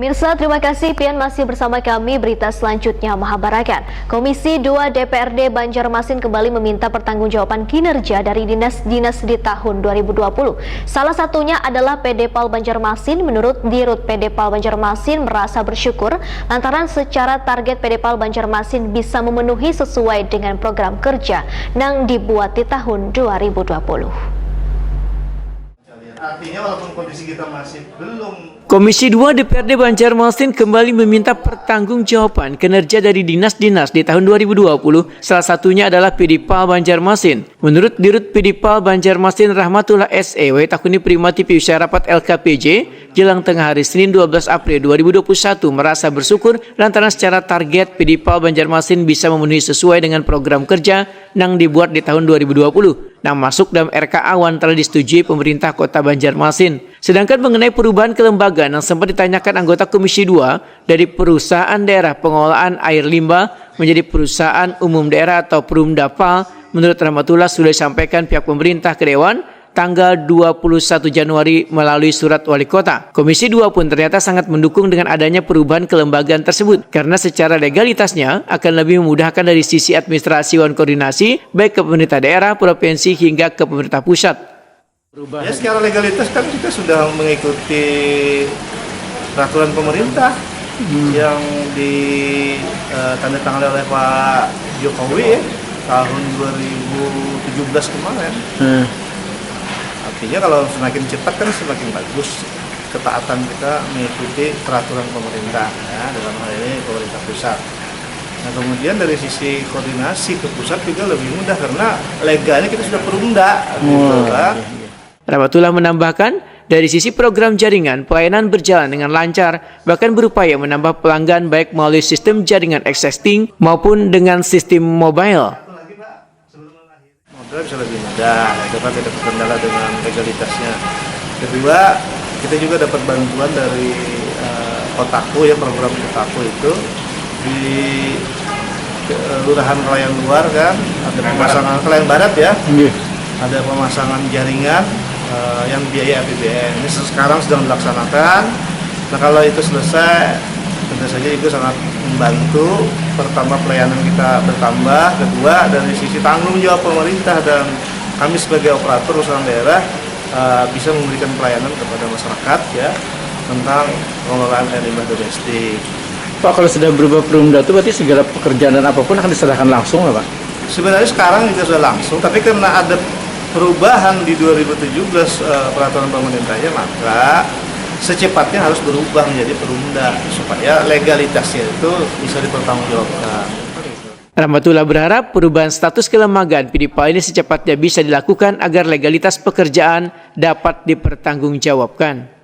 Pemirsa, terima kasih Pian masih bersama kami. Berita selanjutnya Mahabarakan. Komisi 2 DPRD Banjarmasin kembali meminta pertanggungjawaban kinerja dari dinas-dinas di tahun 2020. Salah satunya adalah PDPAL Banjarmasin. Menurut Dirut PDPAL Banjarmasin merasa bersyukur lantaran secara target PDPAL Banjarmasin bisa memenuhi sesuai dengan program kerja yang dibuat di tahun 2020. Artinya walaupun kondisi kita masih belum. Komisi 2 DPRD Banjarmasin kembali meminta pertanggungjawaban kinerja dari dinas-dinas di tahun 2020, salah satunya adalah PDPAL Banjarmasin. Menurut Dirut PDPAL Banjarmasin Rahmatullah SEW Takuni Primati Piusya Rapat LKPJ, jelang tengah hari Senin 12 April 2021 merasa bersyukur lantaran secara target PDPAL Banjarmasin bisa memenuhi sesuai dengan program kerja yang dibuat di tahun 2020. Yang masuk dalam RK Awan telah disetujui pemerintah Kota Banjarmasin. Sedangkan mengenai perubahan kelembagaan yang sempat ditanyakan anggota Komisi 2 dari perusahaan daerah pengelolaan air limbah menjadi perusahaan umum daerah atau Perumdapal, menurut Rahmatullah sudah disampaikan pihak pemerintah ke Dewan tanggal 21 Januari melalui surat wali kota. Komisi 2 pun ternyata sangat mendukung dengan adanya perubahan kelembagaan tersebut karena secara legalitasnya akan lebih memudahkan dari sisi administrasi dan koordinasi baik ke pemerintah daerah, provinsi hingga ke pemerintah pusat. Ya, secara legalitas kan kita sudah mengikuti peraturan pemerintah yang ditandatangani oleh Pak Jokowi tahun 2017 kemarin. Artinya kalau semakin cepat kan semakin bagus ketaatan kita mengikuti peraturan pemerintah, ya, dalam hal ini pemerintah pusat. Nah, kemudian dari sisi koordinasi ke pusat juga lebih mudah karena legalnya kita sudah perumda, gitu kan. Rahmatullah menambahkan, dari sisi program jaringan, pelayanan berjalan dengan lancar, bahkan berupaya menambah pelanggan baik melalui sistem jaringan existing maupun dengan sistem mobile. Bisa lebih mudah, dapat tidak terkendala dengan legalitasnya. Kedua, kita juga dapat bantuan dari Kotaku, ya, program Kotaku itu di Kelurahan Kelayan Luar kan, ada pemasangan Kelayan Barat ya, ada pemasangan jaringan yang biaya APBN. Ini sekarang sedang dilaksanakan. Nah, kalau itu selesai, tentu saja itu sangat membantu. Pertama, pelayanan kita bertambah. Kedua, dari sisi tanggung jawab pemerintah dan kami sebagai operator usaha daerah bisa memberikan pelayanan kepada masyarakat, ya, tentang pengelolaan air limbah domestik. Pak, kalau sudah berubah perumda itu berarti segala pekerjaan dan apapun akan diserahkan langsung lah, Pak? Sebenarnya sekarang juga sudah langsung, tapi karena ada perubahan di 2017 peraturan pemerintahnya, maka secepatnya harus berubah menjadi perumda supaya legalitasnya itu bisa dipertanggungjawabkan. Rahmatullah berharap perubahan status kelembagaan PDPAL ini secepatnya bisa dilakukan agar legalitas pekerjaan dapat dipertanggungjawabkan.